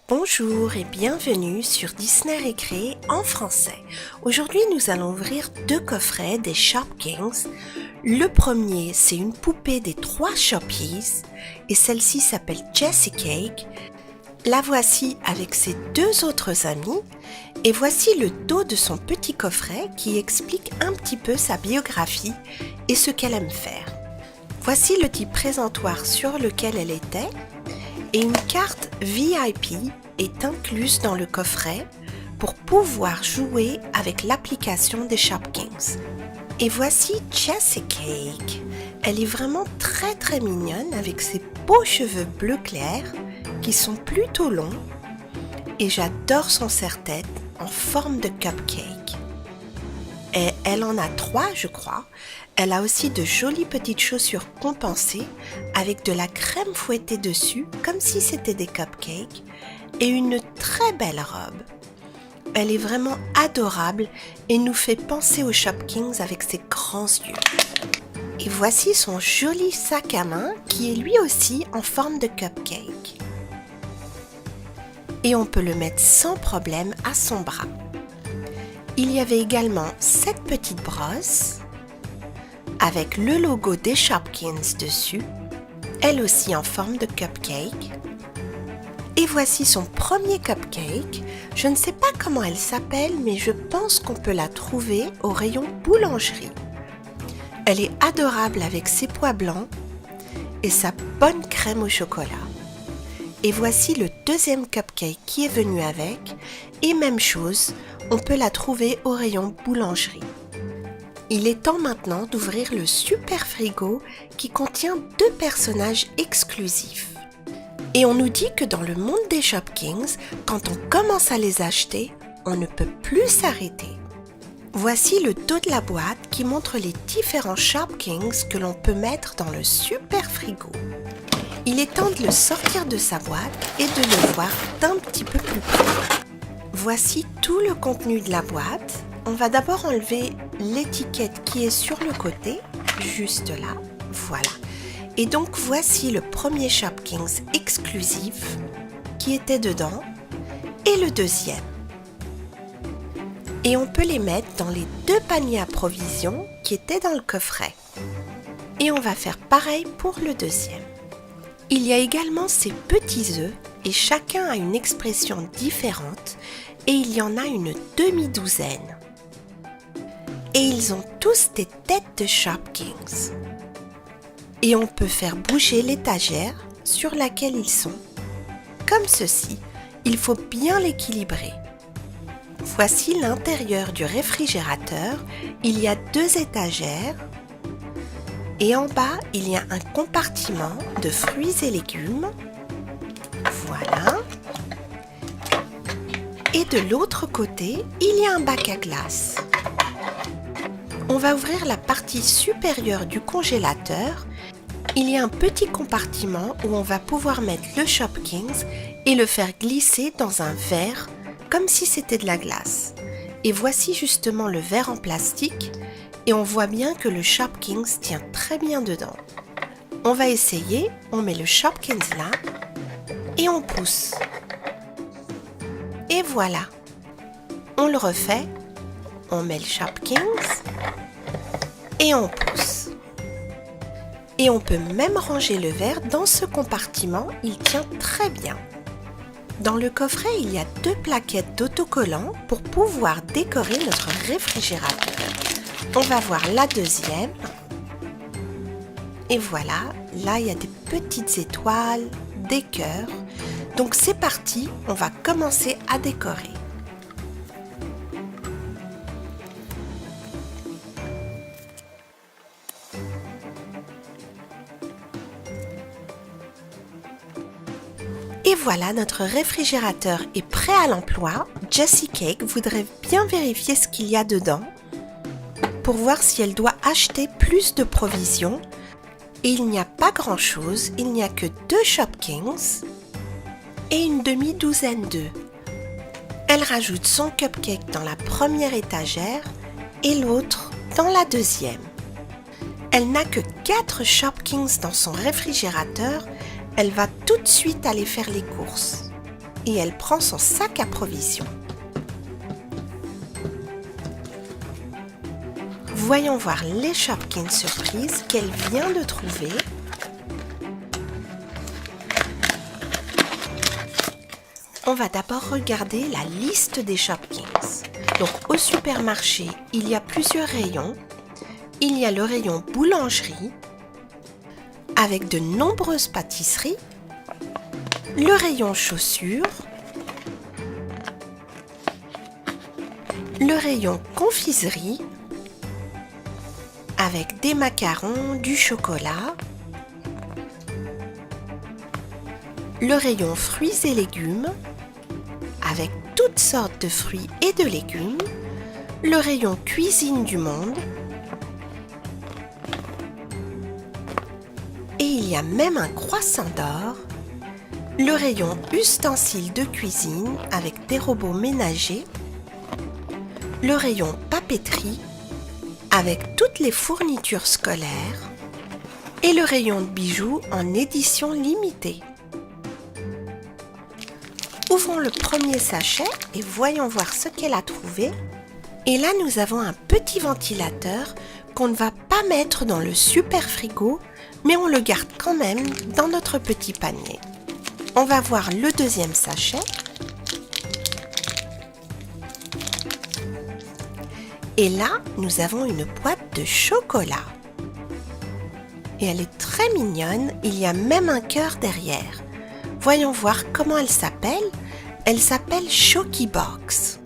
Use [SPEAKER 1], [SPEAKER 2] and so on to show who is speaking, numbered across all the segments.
[SPEAKER 1] Bonjour et bienvenue sur Disney Récré en français. Aujourd'hui, nous allons ouvrir deux coffrets des Shopkins. Le premier, c'est une poupée des 3 Shoppies et celle-ci s'appelle Jessie Cake. La voici avec ses 2 autres amis et voici le dos de son petit coffret qui explique un petit peu sa biographie et ce qu'elle aime faire. Voici le petit présentoir sur lequel elle était. Et une carte VIP est incluse dans le coffret pour pouvoir jouer avec l'application des Shopkins. Et voici Jessie Cake. Elle est vraiment très mignonne avec ses beaux cheveux bleu clair qui sont plutôt longs et j'adore son serre-tête en forme de cupcake. Et elle en a 3 je crois. Elle a aussi de jolies petites chaussures compensées avec de la crème fouettée dessus comme si c'était des cupcakes et une très belle robe. Elle est vraiment adorable et nous fait penser aux Shopkins avec ses grands yeux. Et voici son joli sac à main qui est lui aussi en forme de cupcake. Et on peut le mettre sans problème à son bras. Il y avait également cette petite brosse avec le logo des Shopkins dessus, elle aussi en forme de cupcake. Et voici son premier cupcake. Je ne sais pas comment elle s'appelle, mais je pense qu'on peut la trouver au rayon boulangerie. Elle est adorable avec ses pois blancs et sa bonne crème au chocolat. Et voici le deuxième cupcake qui est venu avec, et même chose, on peut la trouver au rayon boulangerie. Il est temps maintenant d'ouvrir le super frigo qui contient 2 personnages exclusifs. Et on nous dit que dans le monde des Shopkins, quand on commence à les acheter, on ne peut plus s'arrêter. Voici le dos de la boîte qui montre les différents Shopkins que l'on peut mettre dans le super frigo. Il est temps de le sortir de sa boîte et de le voir d'un petit peu plus près. Voici tout le contenu de la boîte. On va d'abord enlever l'étiquette qui est sur le côté, juste là, voilà. Et donc voici le premier Shopkins exclusif qui était dedans et le deuxième. Et on peut les mettre dans les 2 paniers à provisions qui étaient dans le coffret. Et on va faire pareil pour le deuxième. Il y a également ces petits œufs et chacun a une expression différente et il y en a une demi-douzaine. Et ils ont tous des têtes de Shopkins. Et on peut faire bouger l'étagère sur laquelle ils sont. Comme ceci, il faut bien l'équilibrer. Voici l'intérieur du réfrigérateur. Il y a 2 étagères. Et en bas, il y a un compartiment de fruits et légumes. Voilà. Et de l'autre côté, il y a un bac à glace. On va ouvrir la partie supérieure du congélateur. Il y a un petit compartiment où on va pouvoir mettre le Shopkins et le faire glisser dans un verre comme si c'était de la glace. Et voici justement le verre en plastique et on voit bien que le Shopkins tient très bien dedans. On va essayer, on met le Shopkins là et on pousse. Et voilà, on le refait, on met le Shopkins et on pousse. Et on peut même ranger le verre dans ce compartiment, il tient très bien. Dans le coffret, il y a 2 plaquettes d'autocollants pour pouvoir décorer notre réfrigérateur. On va voir la deuxième. Et voilà, là il y a des petites étoiles, des cœurs. Donc c'est parti, on va commencer à décorer. Et voilà, notre réfrigérateur est prêt à l'emploi. Jessie Cake voudrait bien vérifier ce qu'il y a dedans pour voir si elle doit acheter plus de provisions. Et il n'y a pas grand-chose, il n'y a que 2 Shopkins et une demi-douzaine d'œufs. Elle rajoute son cupcake dans la première étagère et l'autre dans la deuxième. Elle n'a que 4 Shopkins dans son réfrigérateur. Elle va tout de suite aller faire les courses. et elle prend son sac à provisions. Voyons voir les Shopkins surprises qu'elle vient de trouver. On va d'abord regarder la liste des Shopkins. Donc au supermarché, il y a plusieurs rayons. Il y a le rayon boulangerie avec de nombreuses pâtisseries, le rayon chaussures, le rayon confiserie avec des macarons, du chocolat, le rayon fruits et légumes avec toutes sortes de fruits et de légumes, le rayon cuisine du monde, et il y a même un croissant d'or, le rayon ustensiles de cuisine avec des robots ménagers, le rayon papeterie avec toutes les fournitures scolaires et le rayon de bijoux en édition limitée. Ouvrons le premier sachet et voyons voir ce qu'elle a trouvé. Et là, nous avons un petit ventilateur qu'on ne va pas mettre dans le super frigo, mais on le garde quand même dans notre petit panier. On va voir le deuxième sachet. Et là, nous avons une boîte de chocolat. Et elle est très mignonne, il y a même un cœur derrière. Voyons voir comment elle s'appelle. Elle s'appelle Shoki Box.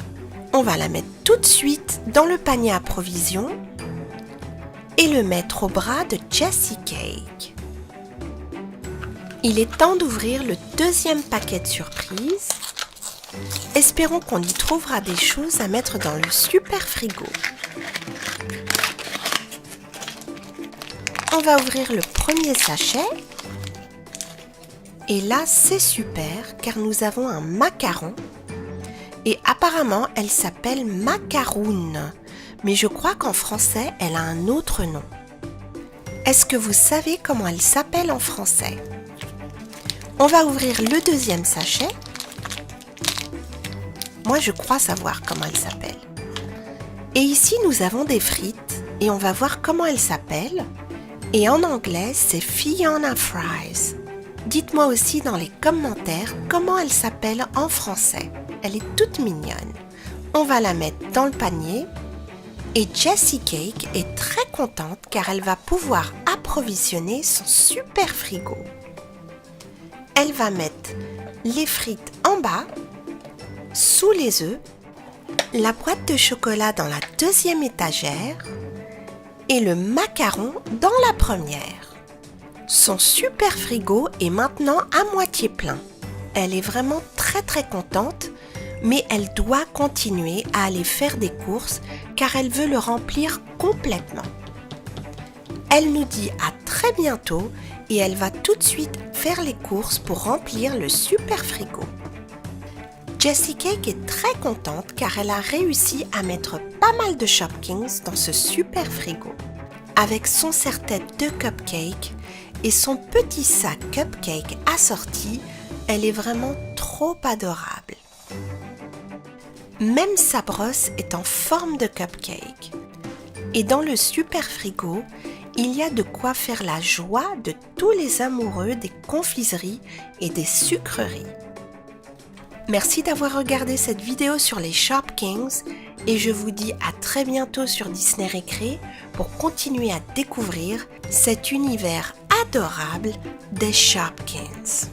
[SPEAKER 1] On va la mettre tout de suite dans le panier à provisions et le mettre au bras de Jessie Cake. Il est temps d'ouvrir le deuxième paquet de surprises. Espérons qu'on y trouvera des choses à mettre dans le super frigo. On va ouvrir le premier sachet. Et là, c'est super car nous avons un macaron. Et apparemment, elle s'appelle Macaroon. Mais je crois qu'en français, elle a un autre nom. Est-ce que vous savez comment elle s'appelle en français? On va ouvrir le deuxième sachet. Moi, je crois savoir comment elle s'appelle. Et ici, nous avons des frites et on va voir comment elle s'appelle. Et en anglais, c'est Fiona Fries. Dites-moi aussi dans les commentaires comment elle s'appelle en français. Elle est toute mignonne. On va la mettre dans le panier. Et Jessie Cake est très contente car elle va pouvoir approvisionner son super frigo. Elle va mettre les frites en bas, sous les œufs, la boîte de chocolat dans la deuxième étagère et le macaron dans la première. Son super frigo est maintenant à moitié plein. Elle est vraiment très contente, mais elle doit continuer à aller faire des courses car elle veut le remplir complètement. Elle nous dit à très bientôt et elle va tout de suite faire les courses pour remplir le super frigo. Jessie Cake est très contente car elle a réussi à mettre pas mal de Shopkins dans ce super frigo. Avec son serre-tête de cupcake et son petit sac cupcake assorti, elle est vraiment trop adorable. Même sa brosse est en forme de cupcake. Et dans le super frigo, il y a de quoi faire la joie de tous les amoureux des confiseries et des sucreries. Merci d'avoir regardé cette vidéo sur les Shopkins et je vous dis à très bientôt sur Disney Récré pour continuer à découvrir cet univers adorable des Shopkins.